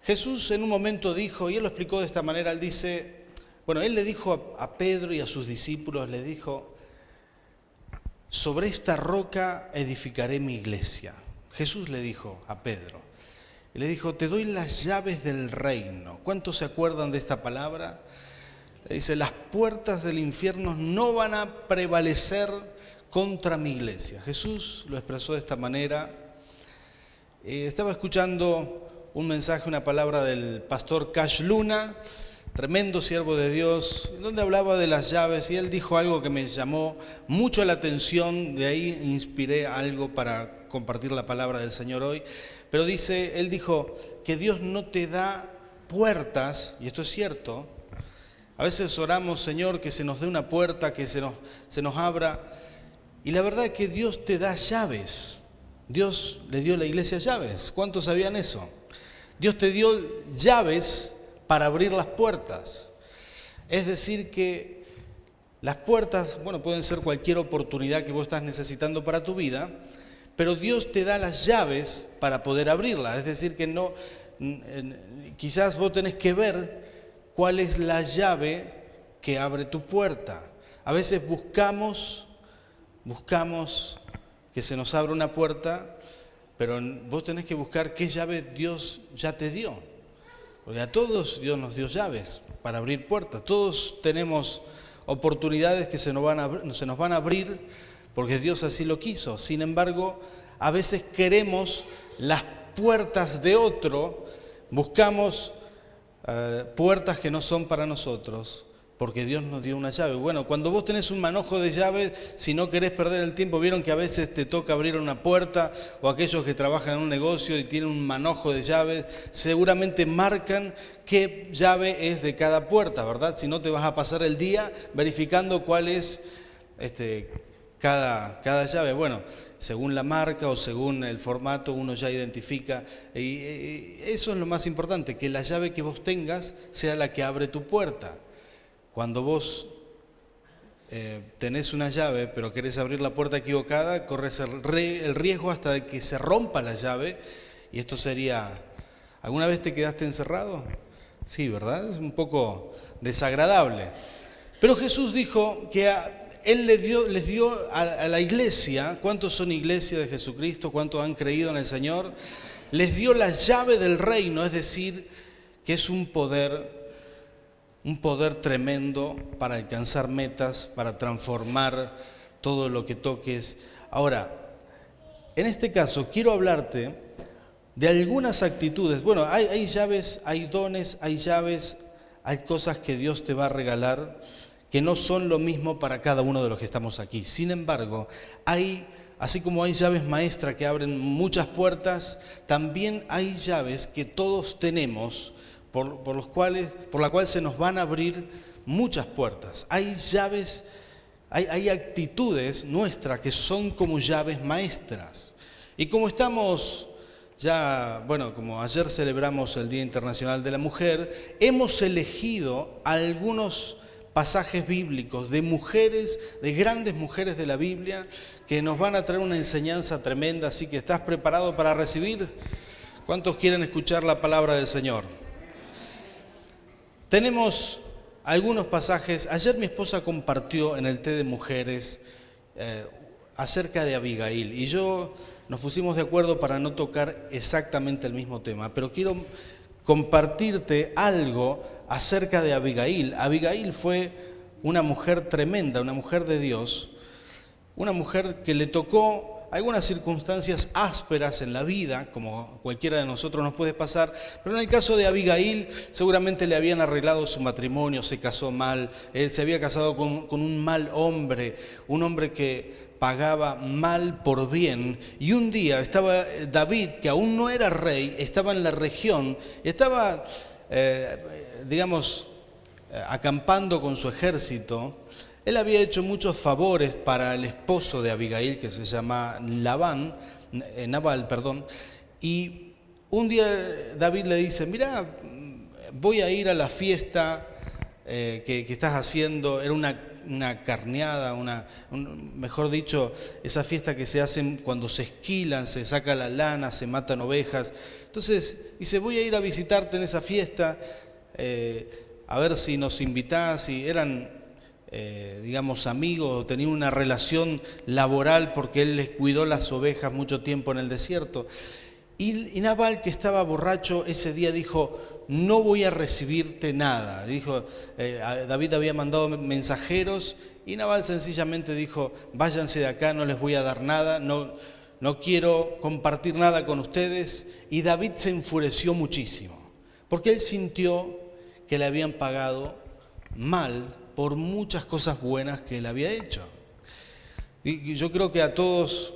Jesús en un momento dijo, y él lo explicó de esta manera, él dice, bueno, él le dijo a Pedro y a sus discípulos, le dijo, sobre esta roca edificaré mi iglesia. Jesús le dijo a Pedro, y le dijo, te doy las llaves del reino. ¿Cuántos se acuerdan de esta palabra? Le dice, las puertas del infierno no van a prevalecer contra mi iglesia. Jesús lo expresó de esta manera. Estaba escuchando un mensaje, una palabra del pastor Cash Luna, tremendo siervo de Dios, donde hablaba de las llaves, y él dijo algo que me llamó mucho la atención. De ahí inspiré algo para compartir la palabra del Señor hoy. Pero él dijo que Dios no te da puertas, y esto es cierto. A veces oramos, Señor, que se nos dé una puerta, que se nos abra, y la verdad es que Dios te da llaves. Dios le dio a la iglesia llaves. ¿Cuántos sabían eso? Dios te dio llaves para abrir las puertas. Es decir que las puertas, pueden ser cualquier oportunidad que vos estás necesitando para tu vida, pero Dios te da las llaves para poder abrirlas. Es decir que quizás vos tenés que ver cuál es la llave que abre tu puerta. A veces buscamos que se nos abra una puerta, pero vos tenés que buscar qué llave Dios ya te dio. Porque a todos Dios nos dio llaves para abrir puertas. Todos tenemos oportunidades que se nos van a abrir porque Dios así lo quiso. Sin embargo, a veces queremos las puertas de otro, buscamos puertas que no son para nosotros, porque Dios nos dio una llave. Bueno, cuando vos tenés un manojo de llaves, si no querés perder el tiempo, vieron que a veces te toca abrir una puerta, o aquellos que trabajan en un negocio y tienen un manojo de llaves, seguramente marcan qué llave es de cada puerta, ¿verdad? Si no, te vas a pasar el día verificando cuál es cada llave. Bueno, según la marca o según el formato uno ya identifica, y eso es lo más importante, que la llave que vos tengas sea la que abre tu puerta. Cuando vos tenés una llave pero querés abrir la puerta equivocada, corres el riesgo hasta de que se rompa la llave, y esto sería... ¿Alguna vez te quedaste encerrado? Sí, ¿verdad? Es un poco desagradable. Pero Jesús dijo que Él les dio a la iglesia. ¿Cuántos son iglesia de Jesucristo? ¿Cuántos han creído en el Señor? Les dio la llave del reino, es decir, que es un poder tremendo para alcanzar metas, para transformar todo lo que toques. Ahora, en este caso quiero hablarte de algunas actitudes. Bueno, hay llaves, hay dones, hay llaves, hay cosas que Dios te va a regalar que no son lo mismo para cada uno de los que estamos aquí. Sin embargo, así como hay llaves maestras que abren muchas puertas, también hay llaves que todos tenemos por la cual se nos van a abrir muchas puertas. Hay llaves, hay actitudes nuestras que son como llaves maestras. Y como estamos ya, como ayer celebramos el Día Internacional de la Mujer, hemos elegido algunos pasajes bíblicos de mujeres, de grandes mujeres de la Biblia, que nos van a traer una enseñanza tremenda. Así que, ¿estás preparado para recibir? ¿Cuántos quieren escuchar la palabra del Señor? Tenemos algunos pasajes. Ayer mi esposa compartió en el té de mujeres acerca de Abigail, y nos pusimos de acuerdo para no tocar exactamente el mismo tema, pero quiero compartirte algo acerca de Abigail. Abigail fue una mujer tremenda, una mujer de Dios, una mujer que le tocó algunas circunstancias ásperas en la vida, como cualquiera de nosotros nos puede pasar, pero en el caso de Abigail seguramente le habían arreglado su matrimonio, se casó mal, se había casado con un mal hombre, un hombre que pagaba mal por bien, y un día estaba David, que aún no era rey, estaba en la región, estaba, acampando con su ejército. Él había hecho muchos favores para el esposo de Abigail, que se llama Nabal, y un día David le dice, mira, voy a ir a la fiesta que estás haciendo. Era una carneada, mejor dicho, esa fiesta que se hacen cuando se esquilan, se saca la lana, se matan ovejas. Entonces dice, voy a ir a visitarte en esa fiesta, a ver si nos invitás. Y eran, digamos, amigos, tenían una relación laboral porque él les cuidó las ovejas mucho tiempo en el desierto. Y Nabal, que estaba borracho, ese día dijo, no voy a recibirte nada. Dijo, David había mandado mensajeros y Nabal sencillamente dijo, váyanse de acá, no les voy a dar nada, no quiero compartir nada con ustedes. Y David se enfureció muchísimo, porque él sintió que le habían pagado mal por muchas cosas buenas que él había hecho. Y yo creo que a todos,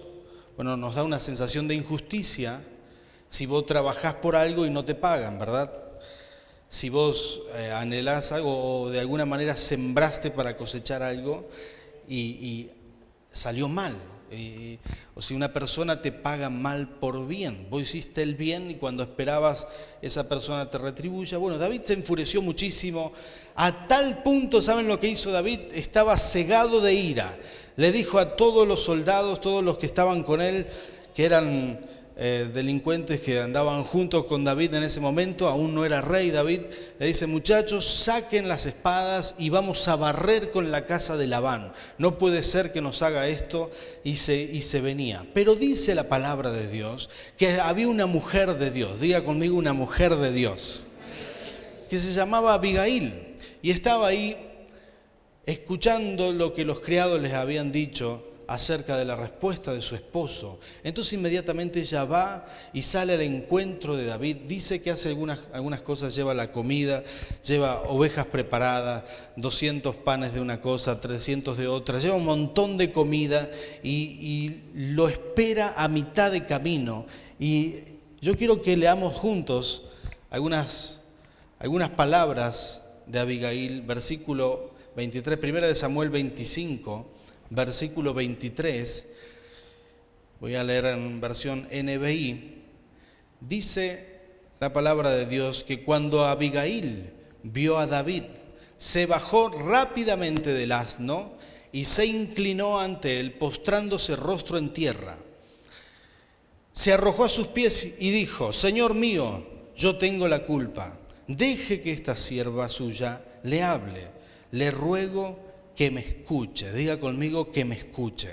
nos da una sensación de injusticia si vos trabajás por algo y no te pagan, ¿verdad? Si vos anhelás algo o de alguna manera sembraste para cosechar algo y salió mal. O si una persona te paga mal por bien, vos hiciste el bien y cuando esperabas esa persona te retribuya. David se enfureció muchísimo, a tal punto, ¿saben lo que hizo David? Estaba cegado de ira. Le dijo a todos los soldados, todos los que estaban con él, que eran delincuentes que andaban juntos con David en ese momento, aún no era rey David, le dice, muchachos, saquen las espadas y vamos a barrer con la casa de Labán. No puede ser que nos haga esto, y se venía. Pero dice la palabra de Dios que había una mujer de Dios, diga conmigo, una mujer de Dios, que se llamaba Abigail, y estaba ahí escuchando lo que los criados les habían dicho acerca de la respuesta de su esposo. Entonces inmediatamente ella va y sale al encuentro de David. Dice que hace algunas cosas, lleva la comida, lleva ovejas preparadas, 200 panes de una cosa, 300 de otra, lleva un montón de comida y lo espera a mitad de camino. Y yo quiero que leamos juntos algunas palabras de Abigail, versículo 23, primera de Samuel 25, versículo 23, voy a leer en versión NBI, dice la palabra de Dios que cuando Abigail vio a David, se bajó rápidamente del asno y se inclinó ante él, postrándose rostro en tierra. Se arrojó a sus pies y dijo, Señor mío, yo tengo la culpa, deje que esta sierva suya le hable, le ruego que me escuche. Diga conmigo, que me escuche.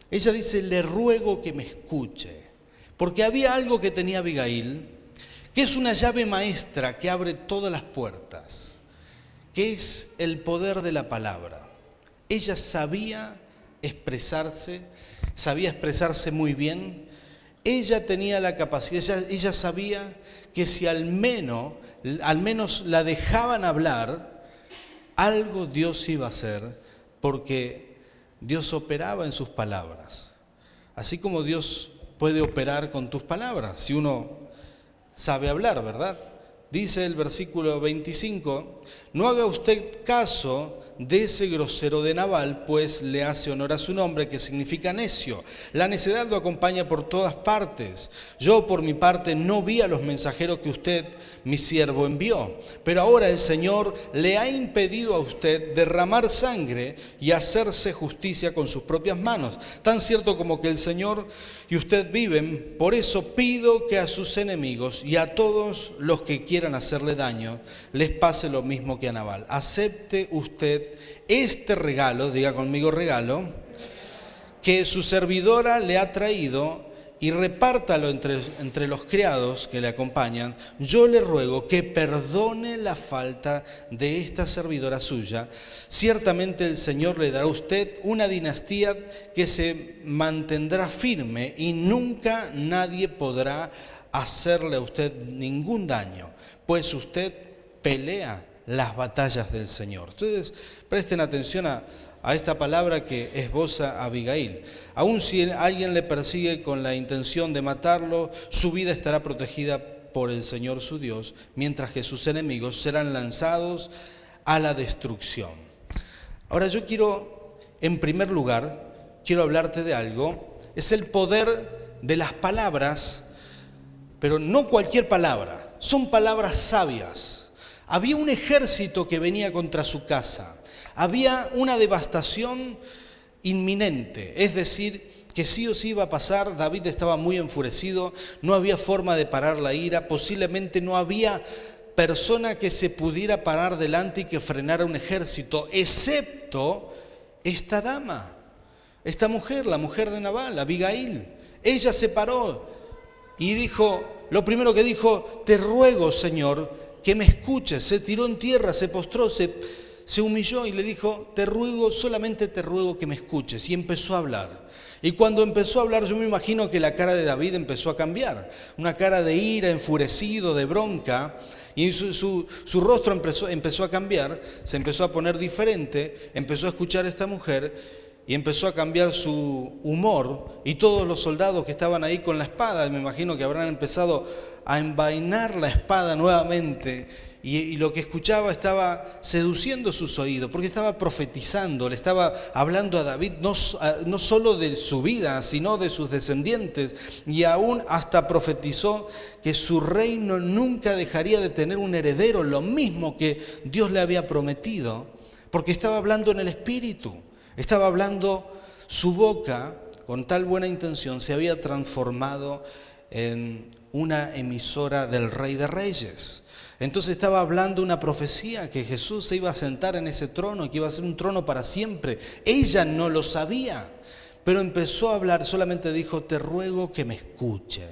Ella dice, le ruego que me escuche, porque había algo que tenía Abigail, que es una llave maestra que abre todas las puertas, que es el poder de la palabra. Ella sabía expresarse muy bien. Ella tenía la capacidad, ella sabía que si al menos la dejaban hablar, algo Dios iba a hacer, porque Dios operaba en sus palabras. Así como Dios puede operar con tus palabras, si uno sabe hablar, ¿verdad? Dice el versículo 25, no haga usted caso de ese grosero de Nabal, pues le hace honor a su nombre, que significa necio. La necedad lo acompaña por todas partes. Yo, por mi parte, no vi a los mensajeros que usted, mi siervo, envió. Pero ahora el Señor le ha impedido a usted derramar sangre y hacerse justicia con sus propias manos. Tan cierto como que el Señor y usted viven, por eso pido que a sus enemigos y a todos los que quieran hacerle daño, les pase lo mismo que a Nabal. Acepte usted este regalo, diga conmigo regalo, que su servidora le ha traído y repártalo entre los criados que le acompañan. Yo le ruego que perdone la falta de esta servidora suya. Ciertamente el Señor le dará a usted una dinastía que se mantendrá firme y nunca nadie podrá hacerle a usted ningún daño, pues usted pelea las batallas del Señor. Ustedes presten atención a esta palabra que esboza Abigail. Aun si alguien le persigue con la intención de matarlo, su vida estará protegida por el Señor su Dios, mientras que sus enemigos serán lanzados a la destrucción. Ahora yo en primer lugar, quiero hablarte de algo. Es el poder de las palabras, pero no cualquier palabra, son palabras sabias. Había un ejército que venía contra su casa. Había una devastación inminente, es decir, que sí o sí iba a pasar. David estaba muy enfurecido, no había forma de parar la ira, posiblemente no había persona que se pudiera parar delante y que frenara un ejército, excepto esta dama, esta mujer, la mujer de Nabal, Abigail. Ella se paró y dijo, lo primero que dijo: te ruego, Señor, que me escuches. Se tiró en tierra, se postró, se humilló y le dijo: te ruego, solamente te ruego que me escuches. Y empezó a hablar. Y cuando empezó a hablar, yo me imagino que la cara de David empezó a cambiar. Una cara de ira, enfurecido, de bronca. Y su rostro empezó a cambiar, se empezó a poner diferente, empezó a escuchar a esta mujer y empezó a cambiar su humor. Y todos los soldados que estaban ahí con la espada, me imagino que habrán empezado a envainar la espada nuevamente. Y lo que escuchaba estaba seduciendo sus oídos, porque estaba profetizando, le estaba hablando a David no solo de su vida, sino de sus descendientes, y aún hasta profetizó que su reino nunca dejaría de tener un heredero, lo mismo que Dios le había prometido, porque estaba hablando en el Espíritu, estaba hablando, su boca, con tal buena intención, se había transformado en una emisora del Rey de Reyes. Entonces estaba hablando una profecía, que Jesús se iba a sentar en ese trono, que iba a ser un trono para siempre. Ella no lo sabía, pero empezó a hablar, solamente dijo: te ruego que me escuches.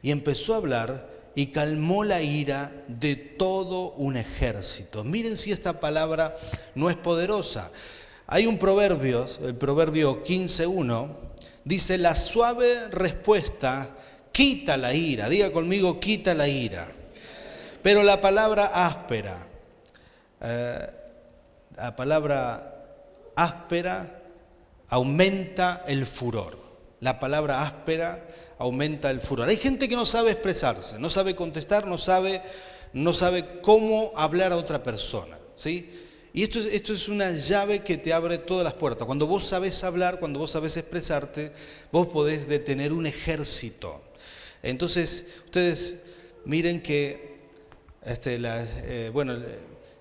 Y empezó a hablar y calmó la ira de todo un ejército. Miren si esta palabra no es poderosa. Hay un proverbio, el proverbio 15:1, dice: la suave respuesta quita la ira. Diga conmigo: quita la ira. Pero la palabra áspera aumenta el furor. La palabra áspera aumenta el furor. Hay gente que no sabe expresarse, no sabe contestar, no sabe cómo hablar a otra persona, ¿sí? Y esto es una llave que te abre todas las puertas. Cuando vos sabés hablar, cuando vos sabés expresarte, vos podés detener un ejército. Entonces, ustedes miren que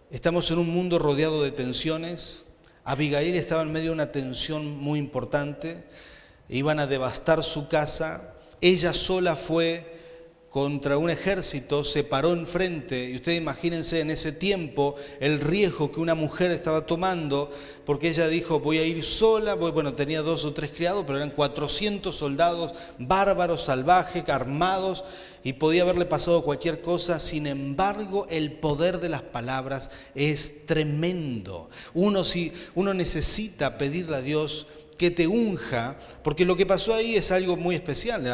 estamos en un mundo rodeado de tensiones. Abigail estaba en medio de una tensión muy importante. Iban a devastar su casa. Ella sola fue contra un ejército, se paró enfrente. Y ustedes imagínense en ese tiempo el riesgo que una mujer estaba tomando, porque ella dijo: voy a ir sola. Bueno, tenía 2 o 3 criados, pero eran 400 soldados bárbaros, salvajes, armados, y podía haberle pasado cualquier cosa. Sin embargo, el poder de las palabras es tremendo. Uno necesita pedirle a Dios que te unja, porque lo que pasó ahí es algo muy especial.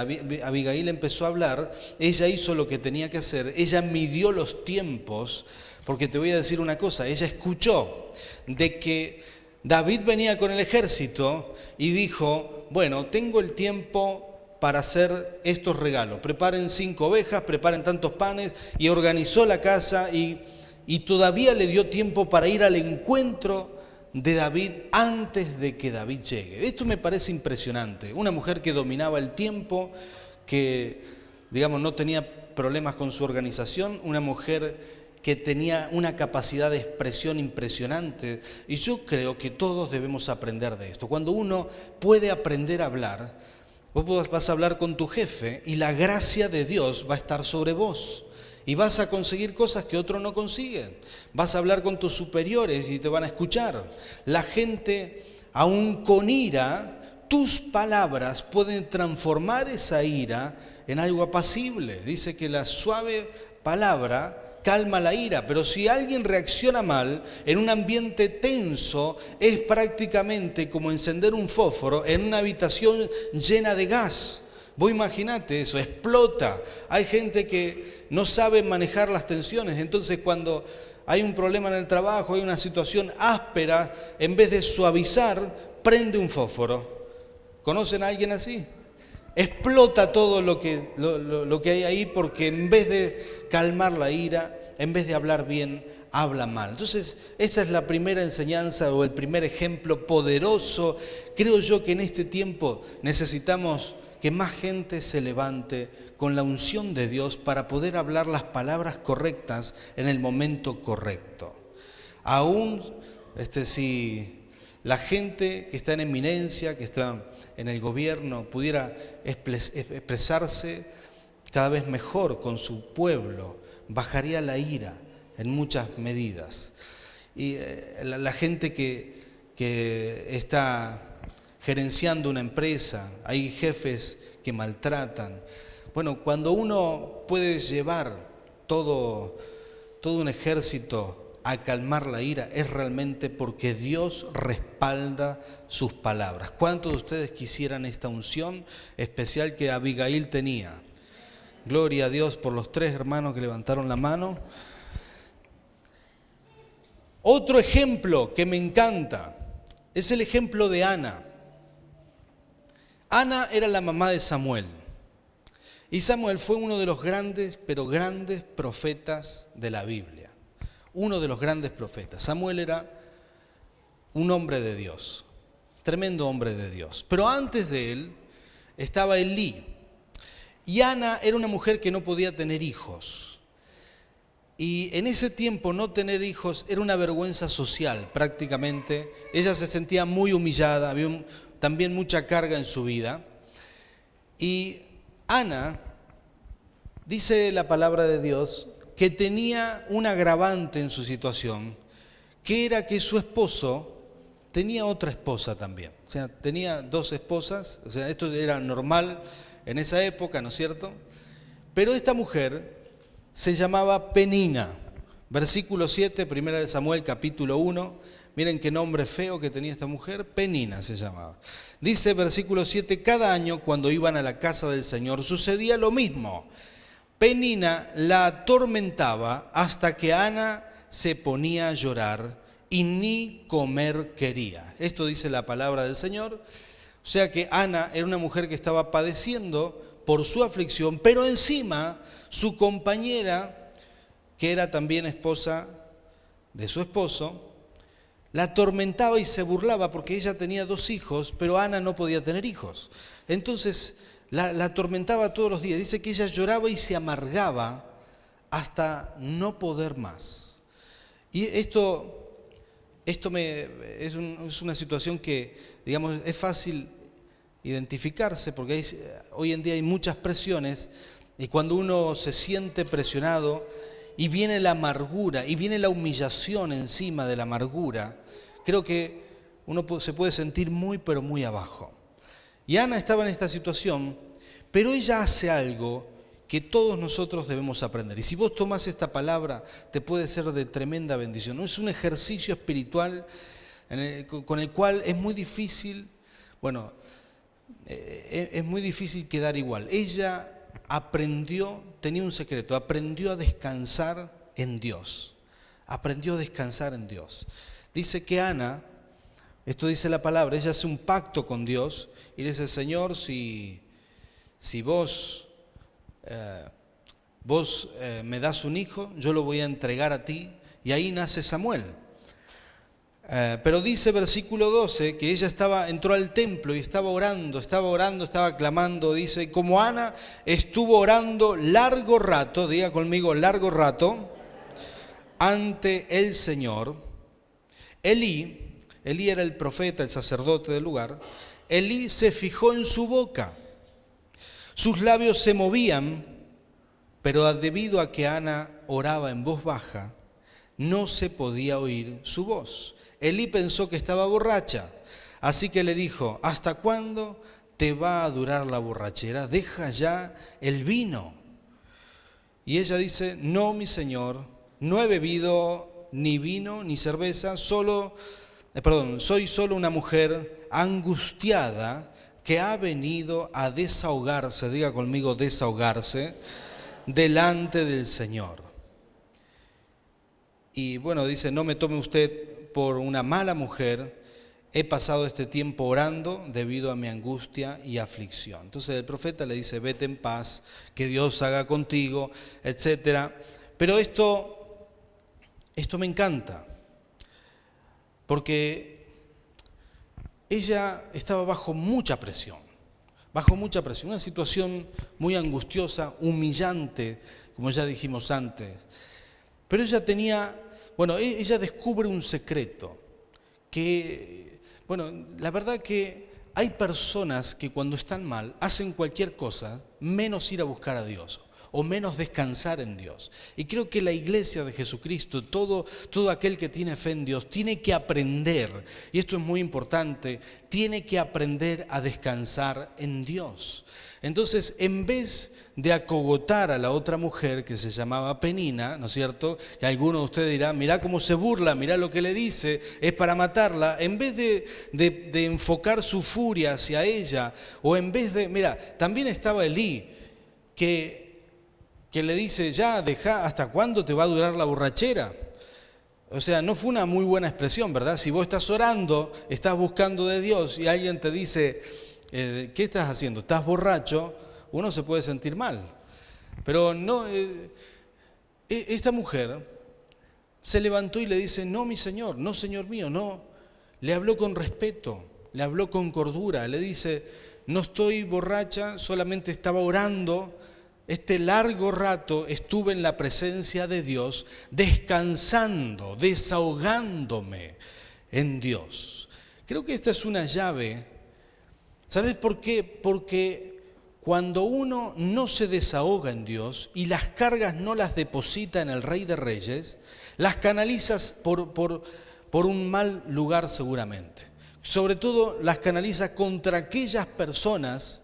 Abigail empezó a hablar, ella hizo lo que tenía que hacer, ella midió los tiempos, porque te voy a decir una cosa: ella escuchó de que David venía con el ejército y dijo: bueno, tengo el tiempo para hacer estos regalos, preparen 5 ovejas, preparen tantos panes, y organizó la casa y todavía le dio tiempo para ir al encuentro de David antes de que David llegue. Esto me parece impresionante. Una mujer que dominaba el tiempo, que, digamos, no tenía problemas con su organización, una mujer que tenía una capacidad de expresión impresionante. Y yo creo que todos debemos aprender de esto. Cuando uno puede aprender a hablar, vos vas a hablar con tu jefe y la gracia de Dios va a estar sobre vos. Y vas a conseguir cosas que otros no consiguen. Vas a hablar con tus superiores y te van a escuchar. La gente, aún con ira, tus palabras pueden transformar esa ira en algo apacible. Dice que la suave palabra calma la ira, pero si alguien reacciona mal en un ambiente tenso, es prácticamente como encender un fósforo en una habitación llena de gas. Vos imaginate eso, explota. Hay gente que no sabe manejar las tensiones, entonces cuando hay un problema en el trabajo, hay una situación áspera, en vez de suavizar, prende un fósforo. ¿Conocen a alguien así? Explota todo lo que hay ahí, porque en vez de calmar la ira, en vez de hablar bien, habla mal. Entonces, esta es la primera enseñanza o el primer ejemplo poderoso. Creo yo que en este tiempo necesitamos que más gente se levante con la unción de Dios para poder hablar las palabras correctas en el momento correcto. Aún si la gente que está en eminencia, que está en el gobierno, pudiera expresarse cada vez mejor con su pueblo, bajaría la ira en muchas medidas. Y la gente que está gerenciando una empresa, hay jefes que maltratan. Bueno, cuando uno puede llevar todo un ejército a calmar la ira, es realmente porque Dios respalda sus palabras. ¿Cuántos de ustedes quisieran esta unción especial que Abigail tenía? Gloria a Dios por los 3 hermanos que levantaron la mano. Otro ejemplo que me encanta es el ejemplo de Ana. Ana era la mamá de Samuel. Y Samuel fue uno de los grandes, pero grandes profetas de la Biblia. Uno de los grandes profetas. Samuel era un hombre de Dios, tremendo hombre de Dios. Pero antes de él estaba Elí. Y Ana era una mujer que no podía tener hijos. Y en ese tiempo no tener hijos era una vergüenza social prácticamente. Ella se sentía muy humillada, había también mucha carga en su vida. Y Ana, dice la palabra de Dios, que tenía un agravante en su situación, que era que su esposo tenía otra esposa también. O sea, tenía 2 esposas, o sea, esto era normal en esa época, ¿no es cierto? Pero esta mujer se llamaba Penina. Versículo 7, 1 Samuel capítulo 1, miren qué nombre feo que tenía esta mujer, Penina se llamaba. Dice versículo 7, cada año cuando iban a la casa del Señor sucedía lo mismo. Penina la atormentaba hasta que Ana se ponía a llorar y ni comer quería. Esto dice la palabra del Señor. O sea que Ana era una mujer que estaba padeciendo por su aflicción, pero encima su compañera, que era también esposa de su esposo, la atormentaba y se burlaba porque ella tenía 2 hijos, pero Ana no podía tener hijos. Entonces la atormentaba todos los días. Dice que ella lloraba y se amargaba hasta no poder más. Y esto es una situación que, digamos, es fácil identificarse porque hoy en día hay muchas presiones y cuando uno se siente presionado y viene la amargura y viene la humillación encima de la amargura, creo que uno se puede sentir muy pero muy abajo. Y Ana estaba en esta situación, pero ella hace algo que todos nosotros debemos aprender. Y si vos tomás esta palabra, te puede ser de tremenda bendición. Es un ejercicio espiritual con el cual es muy difícil, es muy difícil quedar igual. Ella tenía un secreto, aprendió a descansar en Dios. Aprendió a descansar en Dios. Dice que Ana, esto dice la palabra, ella hace un pacto con Dios y le dice, Señor, si vos me das un hijo, yo lo voy a entregar a ti. Y ahí nace Samuel. Pero dice versículo 12 que ella entró al templo y estaba orando, estaba clamando. Dice, como Ana estuvo orando largo rato, diga conmigo, largo rato, ante el Señor, Elí era el profeta, el sacerdote del lugar. Elí se fijó en su boca. Sus labios se movían, pero debido a que Ana oraba en voz baja, no se podía oír su voz. Elí pensó que estaba borracha, así que le dijo, ¿hasta cuándo te va a durar la borrachera? Deja ya el vino. Y ella dice, no, mi señor, no he bebido ni vino ni cerveza, soy solo una mujer angustiada que ha venido a desahogarse, diga conmigo desahogarse, delante del Señor. Y bueno, dice, no me tome usted por una mala mujer, he pasado este tiempo orando debido a mi angustia y aflicción. Entonces el profeta le dice, vete en paz, que Dios haga contigo, etc. Pero esto me encanta, porque ella estaba bajo mucha presión, una situación muy angustiosa, humillante, como ya dijimos antes. Pero ella ella descubre un secreto. que, bueno, la verdad que hay personas que cuando están mal hacen cualquier cosa menos ir a buscar a Dios o menos descansar en Dios. Y creo que la iglesia de Jesucristo, todo aquel que tiene fe en Dios, tiene que aprender, y esto es muy importante, tiene que aprender a descansar en Dios. Entonces, en vez de acogotar a la otra mujer que se llamaba Penina, ¿no es cierto? Que alguno de ustedes dirá, mirá cómo se burla, mirá lo que le dice, es para matarla. En vez de enfocar su furia hacia ella, o en vez de, mira, también estaba Elí, que le dice, ya, deja, ¿hasta cuándo te va a durar la borrachera? O sea, no fue una muy buena expresión, ¿verdad? Si vos estás orando, estás buscando de Dios y alguien te dice, ¿qué estás haciendo? ¿Estás borracho? Uno se puede sentir mal. Pero no, esta mujer se levantó y le dice, no, mi Señor, no, Señor mío, no. Le habló con respeto, le habló con cordura, le dice, no estoy borracha, solamente estaba orando. Este largo rato estuve en la presencia de Dios, descansando, desahogándome en Dios. Creo que esta es una llave. ¿Sabes por qué? Porque cuando uno no se desahoga en Dios y las cargas no las deposita en el Rey de Reyes, las canalizas por un mal lugar seguramente. Sobre todo las canalizas contra aquellas personas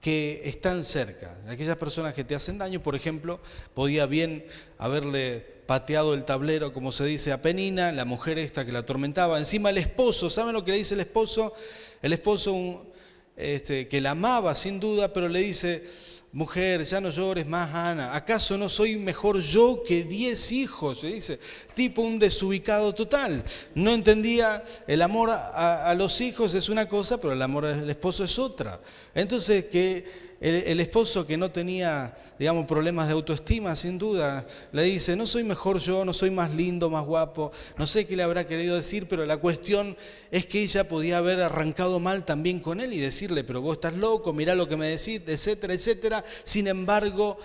que están cerca, aquellas personas que te hacen daño. Por ejemplo, podía bien haberle pateado el tablero, como se dice, a Penina, la mujer esta que la atormentaba. Encima el esposo, ¿saben lo que le dice el esposo? El esposo que la amaba sin duda, pero le dice, mujer, ya no llores más, Ana, ¿acaso no soy mejor yo que 10 hijos? Le dice, tipo un desubicado total. No entendía, el amor a los hijos es una cosa, pero el amor al esposo es otra. Entonces, que el esposo que no tenía, digamos, problemas de autoestima, sin duda, le dice, no soy mejor yo, no soy más lindo, más guapo, no sé qué le habrá querido decir, pero la cuestión es que ella podía haber arrancado mal también con él y decirle, pero vos estás loco, mirá lo que me decís, etcétera, etcétera. Sin embargo,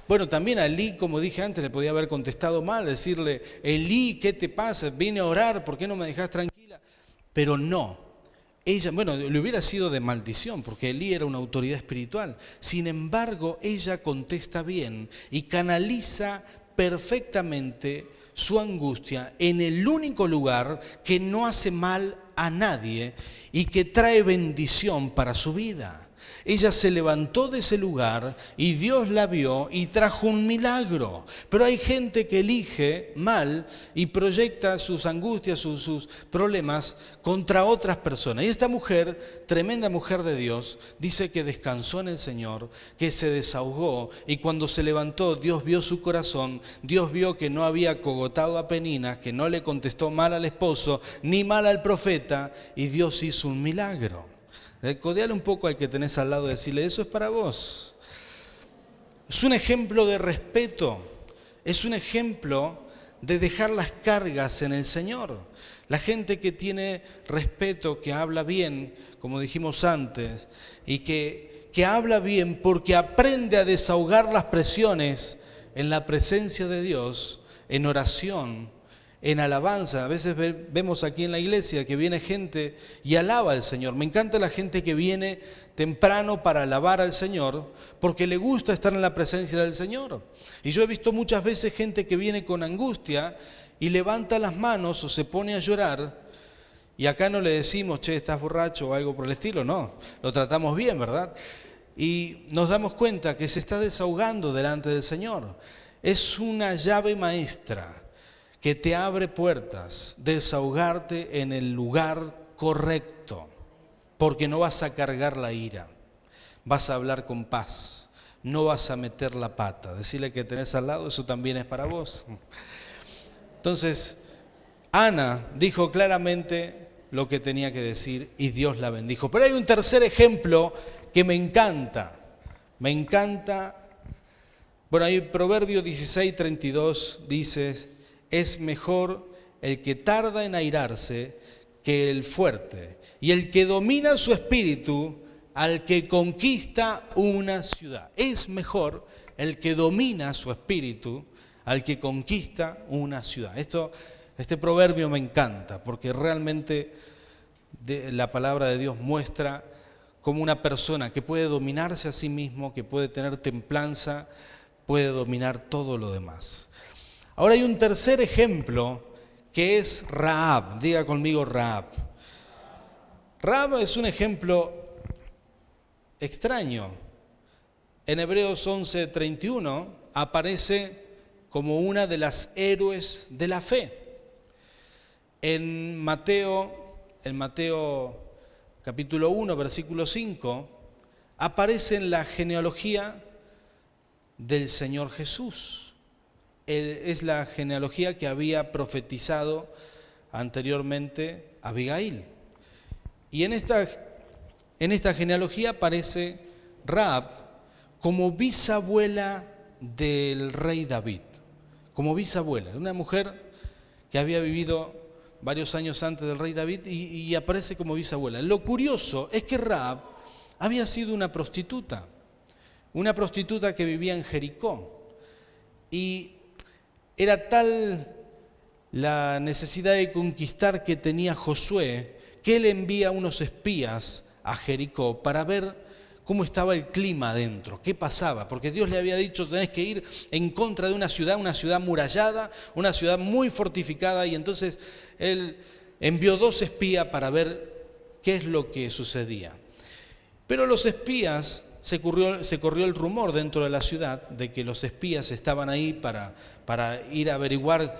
bueno, también a Elí, como dije antes, le podía haber contestado mal, decirle, Elí, ¿qué te pasa? Vine a orar, ¿por qué no me dejás tranquila? Pero no. Ella, bueno, le hubiera sido de maldición, porque Elí era una autoridad espiritual. Sin embargo, ella contesta bien y canaliza perfectamente su angustia en el único lugar que no hace mal a nadie y que trae bendición para su vida. Ella se levantó de ese lugar y Dios la vio y trajo un milagro. Pero hay gente que elige mal y proyecta sus angustias, sus problemas contra otras personas. Y esta mujer, tremenda mujer de Dios, dice que descansó en el Señor, que se desahogó y cuando se levantó Dios vio su corazón, Dios vio que no había cogotado a Penina, que no le contestó mal al esposo ni mal al profeta y Dios hizo un milagro. Codeale un poco al que tenés al lado y decirle, eso es para vos. Es un ejemplo de respeto, es un ejemplo de dejar las cargas en el Señor. La gente que tiene respeto, que habla bien, como dijimos antes, y que habla bien porque aprende a desahogar las presiones en la presencia de Dios, en oración, en alabanza. A veces vemos aquí en la iglesia que viene gente y alaba al Señor. Me encanta la gente que viene temprano para alabar al Señor porque le gusta estar en la presencia del Señor. Y yo he visto muchas veces gente que viene con angustia y levanta las manos o se pone a llorar. Y acá no le decimos, che, estás borracho o algo por el estilo, no, lo tratamos bien, ¿verdad? Y nos damos cuenta que se está desahogando delante del Señor. Es una llave maestra que te abre puertas, desahogarte en el lugar correcto, porque no vas a cargar la ira, vas a hablar con paz, no vas a meter la pata. Decirle que tenés al lado, eso también es para vos. Entonces, Ana dijo claramente lo que tenía que decir y Dios la bendijo. Pero hay un tercer ejemplo que me encanta. Bueno, ahí Proverbio 16:32 dice, es mejor el que tarda en airarse que el fuerte, y el que domina su espíritu al que conquista una ciudad. Es mejor el que domina su espíritu al que conquista una ciudad. Esto Este proverbio me encanta porque realmente la palabra de Dios muestra cómo una persona que puede dominarse a sí mismo, que puede tener templanza, puede dominar todo lo demás. Ahora hay un tercer ejemplo que es Rahab. Diga conmigo Rahab. Rahab es un ejemplo extraño. En Hebreos 11:31 aparece como una de las héroes de la fe. En Mateo capítulo 1, versículo 5, aparece en la genealogía del Señor Jesús. Es la genealogía que había profetizado anteriormente Abigail. Y en esta genealogía aparece Rahab como bisabuela del rey David. Como bisabuela, una mujer que había vivido varios años antes del rey David y aparece como bisabuela. Lo curioso es que Rahab había sido una prostituta que vivía en Jericó. Y era tal la necesidad de conquistar que tenía Josué, que él envía unos espías a Jericó para ver cómo estaba el clima adentro, qué pasaba, porque Dios le había dicho, tenés que ir en contra de una ciudad murallada, una ciudad muy fortificada, y entonces él envió 2 espías para ver qué es lo que sucedía. Pero los espías, se corrió el rumor dentro de la ciudad de que los espías estaban ahí para ir a averiguar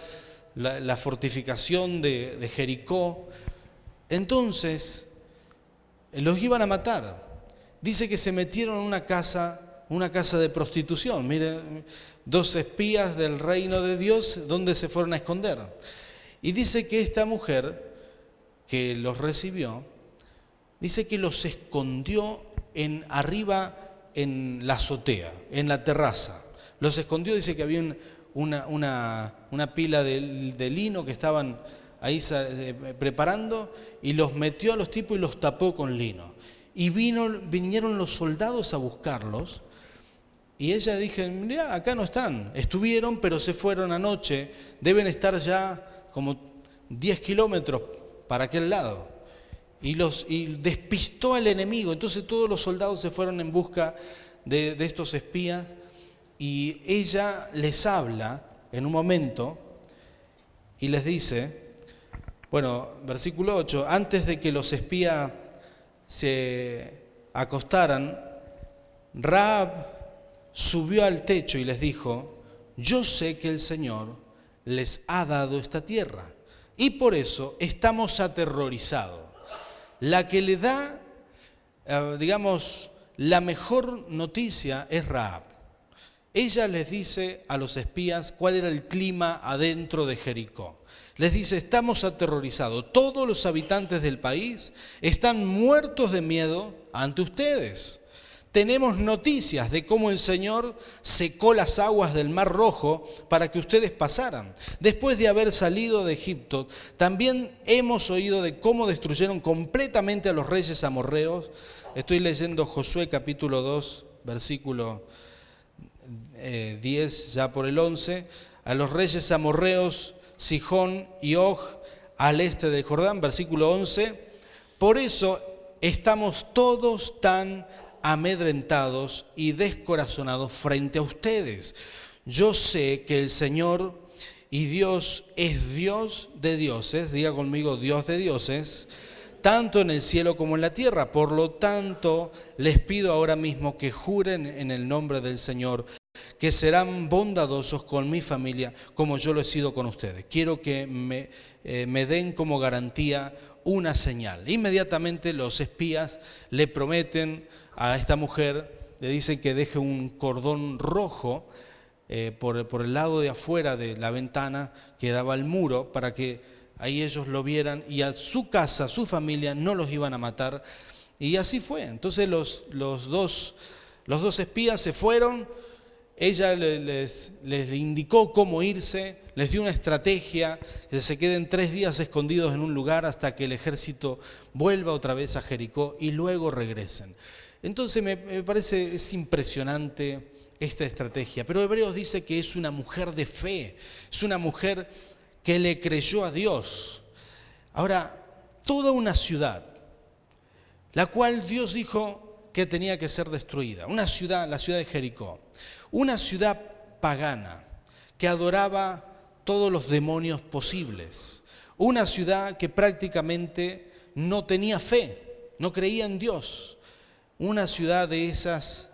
la fortificación de Jericó. Entonces los iban a matar. Dice que se metieron en una casa de prostitución. Miren, 2 espías del reino de Dios, ¿dónde se fueron a esconder? Y dice que esta mujer que los recibió, dice que los escondió arriba en la azotea, en la terraza. Los escondió, dice que había una pila de lino que estaban ahí preparando, y los metió a los tipos y los tapó con lino. Y vinieron los soldados a buscarlos, y ella dije, mirá, acá no están. Estuvieron, pero se fueron anoche, deben estar ya como 10 kilómetros para aquel lado. Y despistó al enemigo. Entonces todos los soldados se fueron en busca de estos espías, y ella les habla en un momento y les dice, bueno, versículo 8, antes de que los espías se acostaran, Rahab subió al techo y les dijo, yo sé que el Señor les ha dado esta tierra y por eso estamos aterrorizados. La que le da, la mejor noticia es Rahab. Ella les dice a los espías cuál era el clima adentro de Jericó. Les dice, estamos aterrorizados, todos los habitantes del país están muertos de miedo ante ustedes. Tenemos noticias de cómo el Señor secó las aguas del Mar Rojo para que ustedes pasaran. Después de haber salido de Egipto, también hemos oído de cómo destruyeron completamente a los reyes amorreos. Estoy leyendo Josué capítulo 2, versículo 10, ya por el 11. A los reyes amorreos, Sihón y Og, al este del Jordán, versículo 11. Por eso estamos todos tan amedrentados y descorazonados frente a ustedes. Yo sé que el Señor y Dios es Dios de dioses, diga conmigo, Dios de dioses, tanto en el cielo como en la tierra. Por lo tanto, les pido ahora mismo que juren en el nombre del Señor que serán bondadosos con mi familia como yo lo he sido con ustedes. Quiero que me den como garantía una señal. Inmediatamente los espías le prometen a esta mujer, le dicen que deje un cordón rojo por el lado de afuera de la ventana que daba al muro, para que ahí ellos lo vieran y a su casa, a su familia, no los iban a matar. Y así fue. Entonces los dos espías se fueron. Ella les indicó cómo irse, les dio una estrategia, que se queden 3 días escondidos en un lugar hasta que el ejército vuelva otra vez a Jericó y luego regresen. Entonces me parece, es impresionante esta estrategia. Pero Hebreos dice que es una mujer de fe, es una mujer que le creyó a Dios. Ahora, toda una ciudad, la cual Dios dijo que tenía que ser destruida. Una ciudad, la ciudad de Jericó. Una ciudad pagana que adoraba todos los demonios posibles. Una ciudad que prácticamente no tenía fe, no creía en Dios. Una ciudad de esas,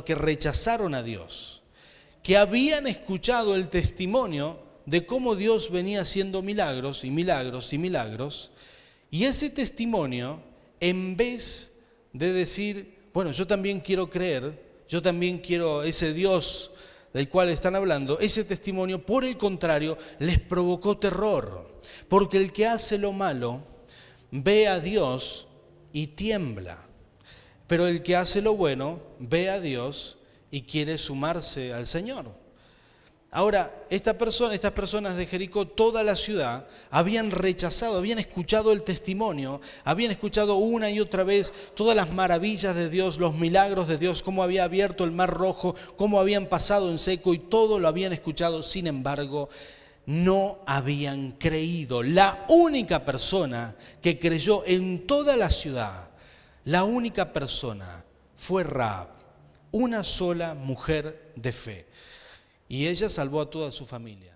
que rechazaron a Dios, que habían escuchado el testimonio de cómo Dios venía haciendo milagros y milagros y milagros, y ese testimonio, en vez de decir, yo también quiero creer, yo también quiero ese Dios del cual están hablando, ese testimonio, por el contrario, les provocó terror, porque el que hace lo malo ve a Dios y tiembla, pero el que hace lo bueno ve a Dios y quiere sumarse al Señor. Ahora, estas personas de Jericó, toda la ciudad, habían rechazado, habían escuchado el testimonio, habían escuchado una y otra vez todas las maravillas de Dios, los milagros de Dios, cómo había abierto el mar rojo, cómo habían pasado en seco, y todo lo habían escuchado. Sin embargo, no habían creído. La única persona que creyó en toda la ciudad, la única persona fue Rahab, una sola mujer de fe. Y ella salvó a toda su familia.